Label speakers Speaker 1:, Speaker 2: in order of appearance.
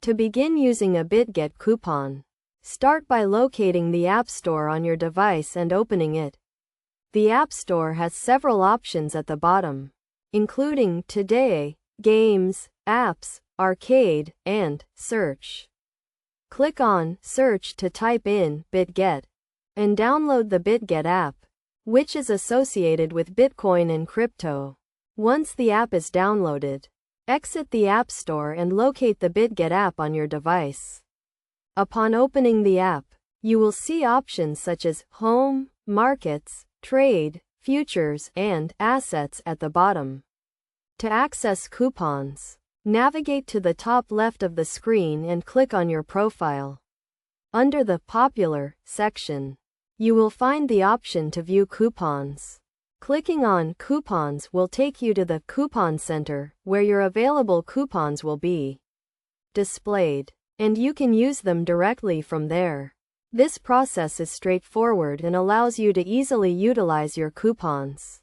Speaker 1: To begin using a Bitget coupon, start by locating the App Store on your device and opening it. The App Store has several options at the bottom, including Today, Games, Apps, Arcade, and Search. Click on Search to type in Bitget and download the Bitget app, which is associated with Bitcoin and crypto. Once the app is downloaded, exit the App Store and locate the Bitget app on your device. Upon opening the app, you will see options such as Home, Markets, Trade, Futures, and Assets at the bottom. To access coupons, navigate to the top left of the screen and click on your profile. Under the Popular section, you will find the option to view coupons. Clicking on Coupons will take you to the Coupon Center, where your available coupons will be displayed, and you can use them directly from there. This process is straightforward and allows you to easily utilize your coupons.